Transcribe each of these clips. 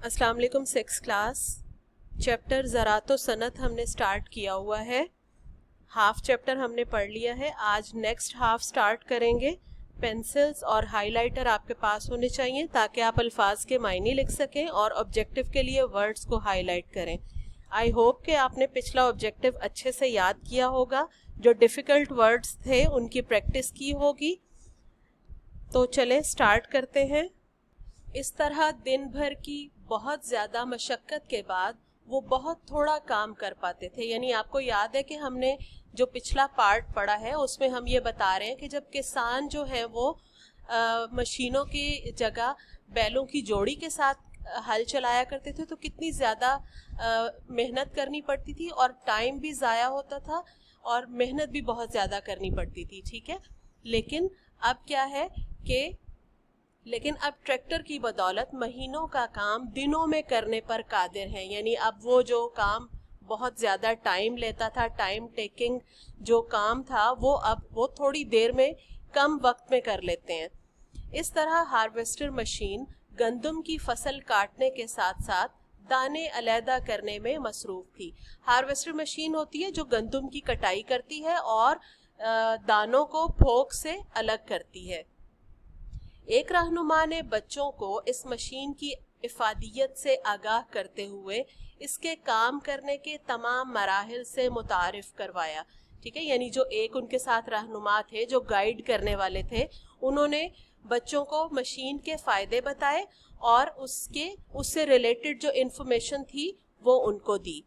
अस्सलाम वालेकुम। 6 class chapter ज़रात व सनत हमने स्टार्ट किया हुआ है। हाफ चैप्टर हमने पढ़ लिया है। आज नेक्स्ट हाफ स्टार्ट करेंगे। पेंसिल्स और हाइलाइटर आपके पास होने चाहिए ताकि आप अल्फाज के मायने लिख सकें और ऑब्जेक्टिव के लिए वर्ड्स को हाईलाइट करें। आई होप कि आपने पिछला ऑब्जेक्टिव अच्छे से याद किया होगा। जो डिफ़िकल्ट वर्ड्स थे उनकी प्रैक्टिस की होगी। तो चलें स्टार्ट करते हैं। इस तरह दिन भर की बहुत ज़्यादा मशक्क़त के बाद वो बहुत थोड़ा काम कर पाते थे। यानी आपको याद है कि हमने जो पिछला पार्ट पढ़ा है उसमें हम ये बता रहे हैं कि जब किसान जो है वो मशीनों की जगह बैलों की जोड़ी के साथ हल चलाया करते थे तो कितनी ज़्यादा मेहनत करनी पड़ती थी और टाइम भी ज़ाया होता था और मेहनत भी बहुत ज़्यादा करनी पड़ती थी। ठीक है, लेकिन अब क्या है कि अब ट्रैक्टर की बदौलत महीनों का काम दिनों में करने पर कादिर हैं। यानी अब वो जो काम बहुत ज़्यादा टाइम लेता था, टाइम टेकिंग जो काम था, वो थोड़ी देर में कम वक्त में कर लेते हैं। इस तरह हार्वेस्टर मशीन गंदम की फसल काटने के साथ साथ दाने अलहदा करने में मसरूफ़ थी। हार्वेस्टर मशीन होती है जो गंदम की कटाई करती है और दानों को फोक से अलग करती है। एक रहनुमा ने बच्चों को इस मशीन की इफादियत से आगाह करते हुए इसके काम करने के तमाम मराहिल से मुतारिफ करवाया। ठीक है, यानी जो एक उनके साथ रहनुमा थे जो गाइड करने वाले थे, उन्होंने बच्चों को मशीन के फ़ायदे बताए और उससे रिलेटेड जो इन्फॉर्मेशन थी वो उनको दी।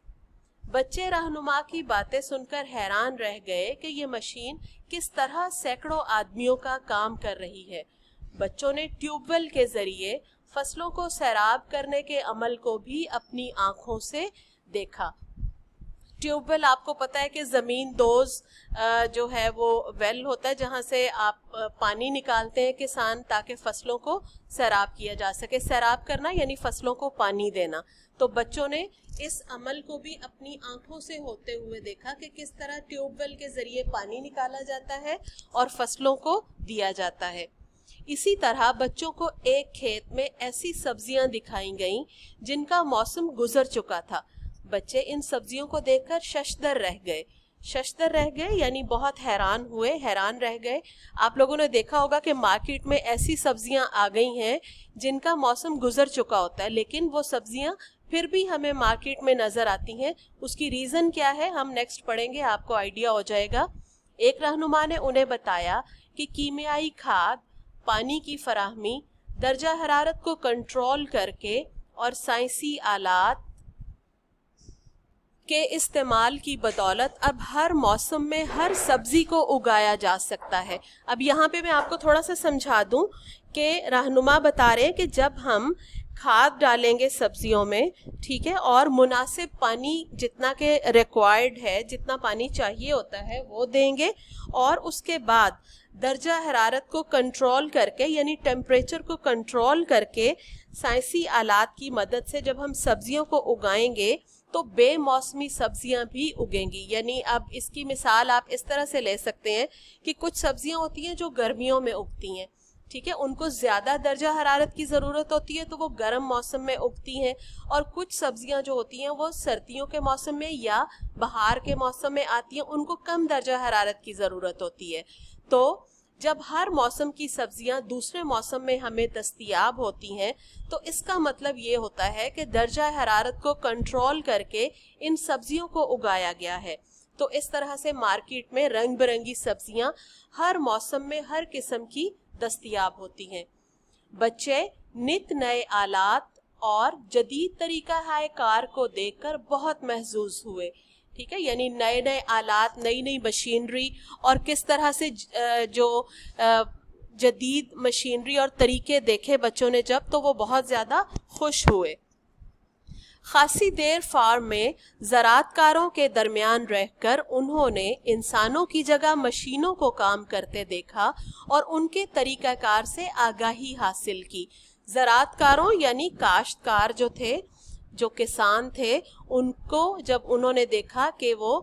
बच्चे रहनुमा की बातें सुनकर हैरान रह गए कि ये मशीन किस तरह सैकड़ों आदमियों का काम कर रही है। बच्चों ने ट्यूबवेल के ज़रिए फसलों को सैराब करने के अमल को भी अपनी आँखों से देखा। ट्यूबवेल आपको पता है कि ज़मीन दोज जो है वो वेल होता है जहाँ से आप पानी निकालते हैं किसान ताकि फसलों को सैराब किया जा सके। सैराब करना यानी फसलों को पानी देना। तो बच्चों ने इस अमल को भी अपनी आँखों से होते हुए देखा कि किस तरह ट्यूबवेल के ज़रिए पानी निकाला जाता है और फसलों को दिया जाता है। इसी तरह बच्चों को एक खेत में ऐसी सब्जियां दिखाई गईं जिनका मौसम गुजर चुका था। बच्चे इन सब्जियों को देखकर शशदर रह गए यानी बहुत हैरान रह गए। आप लोगों ने देखा होगा कि मार्केट में ऐसी सब्जियां आ गई हैं जिनका मौसम गुजर चुका होता है, लेकिन वो सब्जियां फिर भी हमें मार्केट में नज़र आती हैं। उसकी रीज़न क्या है हम नेक्स्ट पढ़ेंगे, आपको आइडिया हो जाएगा। एक रहनुमा ने उन्हें बताया कि कीमियाई खाद, पानी की फराहमी, दर्जा हरारत को कंट्रोल करके और साइंसी आलात के इस्तेमाल की बदौलत अब हर मौसम में हर सब्जी को उगाया जा सकता है। अब यहाँ पे मैं आपको थोड़ा सा समझा दूं कि रहनुमा बता रहे हैं कि जब हम खाद डालेंगे सब्जियों में, ठीक है, और मुनासिब पानी जितना के रिक्वायर्ड है, जितना पानी चाहिए होता है वो देंगे और उसके बाद दर्जा हरारत को कंट्रोल करके यानी टेम्परेचर को कंट्रोल करके साइंसी आलात की मदद से जब हम सब्जियों को उगाएंगे तो बेमौसमी सब्जियां भी उगेंगी। यानी अब इसकी मिसाल आप इस तरह से ले सकते हैं कि कुछ सब्जियां होती हैं जो गर्मियों में उगती हैं, ठीक है, उनको ज़्यादा दर्जा हरारत की ज़रूरत होती है तो वो गर्म मौसम में उगती हैं, और कुछ सब्जियां जो होती हैं वो सर्दियों के मौसम में या बहार के मौसम में आती हैं, उनको कम दर्जा हरारत की ज़रूरत होती है। तो जब हर मौसम की सब्जियां दूसरे मौसम में हमें दस्तयाब होती हैं तो इसका मतलब ये होता है कि दर्जा हरारत को कंट्रोल करके इन सब्जियों को उगाया गया है। तो इस तरह से मार्केट में रंग बिरंगी सब्जियां हर मौसम में हर किस्म की दस्तयाब होती हैं। बच्चे नित नए आलात और जदीद तरीका हाय कार को देखकर बहुत महजूज हुए। ठीक है, यानी नए नए आलात, नई नई मशीनरी और किस तरह से जो जदीद मशीनरी और तरीके देखे बच्चों ने जब, तो वो बहुत ज़्यादा खुश हुए। खासी देर फार्म में ज़राअतकारों के दरमियान रहकर उन्होंने इंसानों की जगह मशीनों को काम करते देखा और उनके तरीक़ाकार से आगाही हासिल की। ज़राअतकारों यानी काश्तकार जो थे, जो किसान थे, उनको जब उन्होंने देखा कि वो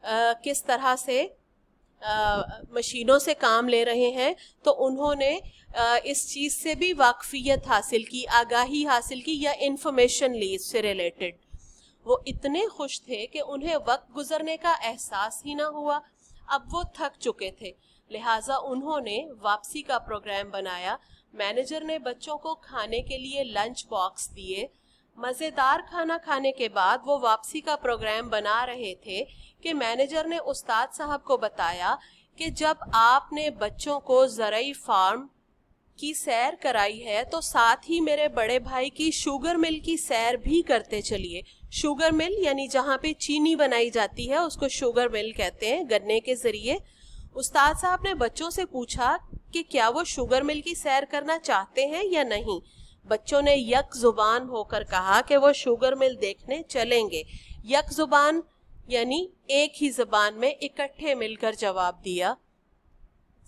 किस तरह से मशीनों से काम ले रहे हैं, तो उन्होंने इस चीज़ से भी वाकफियत हासिल की, आगाही हासिल की या इंफॉर्मेशन ली इससे रिलेटेड। वो इतने खुश थे कि उन्हें वक्त गुजरने का एहसास ही ना हुआ। अब वो थक चुके थे, लिहाजा उन्होंने वापसी का प्रोग्राम बनाया। मैनेजर ने बच्चों को खाने के लिए लंच बॉक्स दिए। मज़ेदार खाना खाने के बाद वो वापसी का प्रोग्राम बना रहे थे कि मैनेजर ने उस्ताद साहब को बताया कि जब आपने बच्चों को ज़रई फार्म की सैर कराई है तो साथ ही मेरे बड़े भाई की शुगर मिल की सैर भी करते चलिए। शुगर मिल यानी जहाँ पे चीनी बनाई जाती है उसको शुगर मिल कहते हैं, गन्ने के ज़रिए। उस्ताद साहब ने बच्चों से पूछा कि क्या वो शुगर मिल की सैर करना चाहते हैं या नहीं। बच्चों ने यक जुबान होकर कहा कि वो शुगर मिल देखने चलेंगे। यक जुबान यानी एक ही जुबान में इकट्ठे मिलकर जवाब दिया।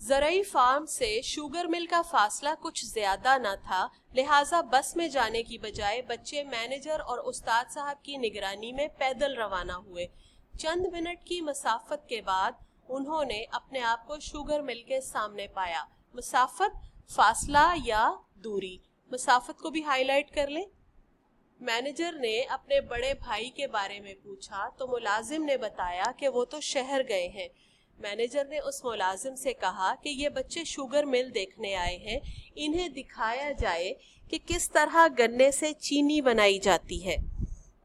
ज़रई फार्म से शुगर मिल का फासला कुछ ज़्यादा न था, लिहाजा बस में जाने की बजाय बच्चे मैनेजर और उस्ताद साहब की निगरानी में पैदल रवाना हुए। चंद मिनट की मसाफत के बाद उन्होंने अपने आप को शुगर मिल के सामने पाया। मसाफत, फासला या दूरी। मसाफत को भी हाईलाइट कर लें। मैनेजर ने अपने बड़े भाई के बारे में पूछा तो मुलाजिम ने बताया कि वो तो शहर गए हैं। मैनेजर ने उस मुलाजिम से कहा कि ये बच्चे शुगर मिल देखने आए हैं, इन्हें दिखाया जाए कि किस तरह गन्ने से चीनी बनाई जाती है।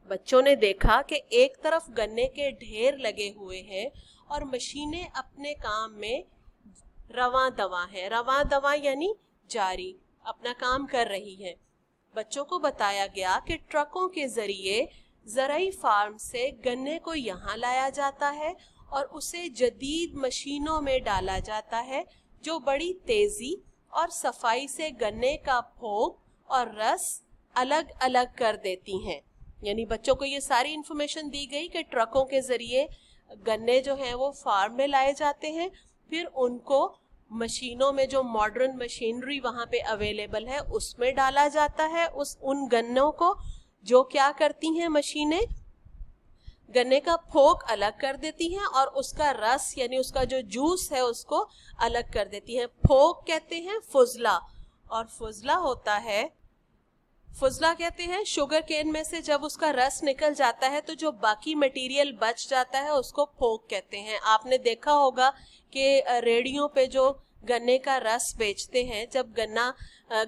बच्चों ने देखा कि एक तरफ गन्ने के ढेर लगे हुए हैं और मशीनें अपने काम में रवां दवा हैं। रवां दवा यानी जारी, अपना काम कर रही है। बच्चों को बताया गया कि ट्रकों के जरिए ज़रई फार्म से गन्ने को यहाँ लाया जाता है और उसे जदीद मशीनों में डाला जाता है जो बड़ी तेज़ी और सफाई से गन्ने का फोक और रस अलग अलग कर देती हैं। यानी बच्चों को ये सारी इन्फॉर्मेशन दी गई कि ट्रकों के ज़रिए गन्ने जो हैं वो फार्म में लाए जाते हैं, फिर उनको मशीनों में, जो मॉडर्न मशीनरी वहाँ पे अवेलेबल है, उसमें डाला जाता है। उन गन्नों को जो क्या करती हैं मशीनें, गन्ने का फोक अलग कर देती हैं और उसका रस यानी उसका जो जूस है उसको अलग कर देती हैं। फोक कहते हैं फुजला, और फुजला होता है, फुजला कहते हैं शुगर केन में से जब उसका रस निकल जाता है तो जो बाकी मटेरियल बच जाता है उसको फोक कहते हैं। आपने देखा होगा कि रेडियो पे जो गन्ने का रस बेचते हैं, जब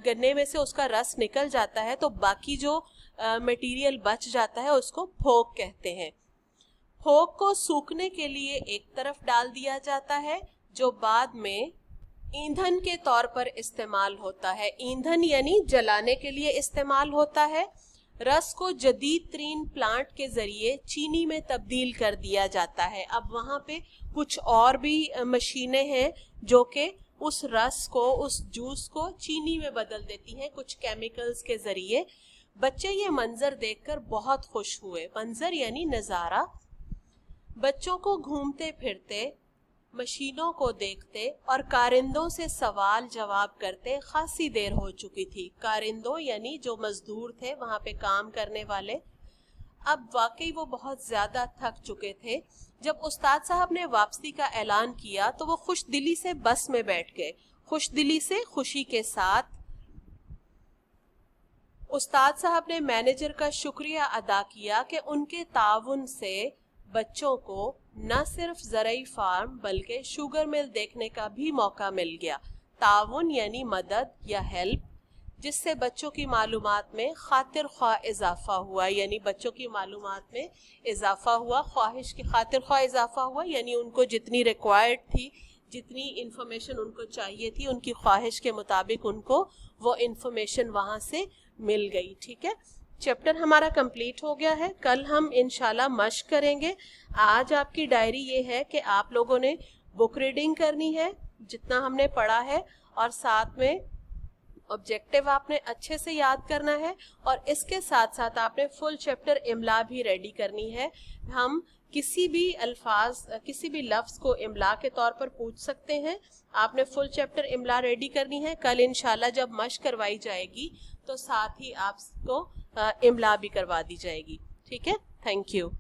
गन्ने में से उसका रस निकल जाता है तो बाकी जो मटेरियल बच जाता है उसको फोक कहते हैं। फोक को सूखने के लिए एक तरफ डाल दिया जाता है जो बाद में ईंधन के तौर पर इस्तेमाल होता है। ईंधन यानी जलाने के लिए इस्तेमाल होता है। रस को जदीद तरीन प्लांट के जरिए चीनी में तब्दील कर दिया जाता है। अब वहाँ पे कुछ और भी मशीनें हैं जो कि उस रस को, उस जूस को चीनी में बदल देती हैं कुछ केमिकल्स के जरिए। बच्चे ये मंजर देखकर बहुत खुश हुए। मंजर यानी नज़ारा। बच्चों को घूमते फिरते, मशीनों को देखते और कारिंदों से सवाल जवाब करते खासी देर हो चुकी थी। कारिंदों यानी जो मजदूर थे वहाँ पे काम करने वाले। अब वाकई वो बहुत ज़्यादा थक चुके थे। जब उस्ताद साहब ने वापसी का ऐलान किया तो वो खुश दिली से बस में बैठ गए, खुश दिली से, खुशी के साथ। उस्ताद साहब ने मैनेजर का शुक्रिया अदा किया कि उनके ताउन से बच्चों को न सिर्फ ज़रई फार्म बल्कि शुगर मिल देखने का भी मौका मिल गया। ताउन यानी मदद या हेल्प, जिससे बच्चों की मालूमात में खातिर ख्वाह इजाफा हुआ, यानी बच्चों की मालूमात में इजाफा हुआ, ख्वाहिश की खातिर ख्वाह इजाफा हुआ, यानी उनको जितनी रिक्वायर्ड थी, जितनी इन्फॉर्मेशन उनको चाहिए थी, उनकी ख्वाहिश के मुताबिक उनको वो इन्फॉर्मेशन वहाँ से मिल गई। ठीक है, चैप्टर हमारा कंप्लीट हो गया है। कल हम इंशाल्लाह मश्क करेंगे। आज आपकी डायरी ये है कि आप लोगों ने बुक रीडिंग करनी है जितना हमने पढ़ा है, और साथ में ऑब्जेक्टिव आपने अच्छे से याद करना है, और इसके साथ साथ आपने फुल चैप्टर इमला भी रेडी करनी है। हम किसी भी अल्फाज, किसी भी लफ्ज़ को इमला के तौर पर पूछ सकते हैं। आपने फुल चैप्टर इमला रेडी करनी है। कल इंशाल्लाह जब मश्क करवाई जाएगी तो साथ ही आपको इमला भी करवा दी जाएगी। ठीक है, थैंक यू।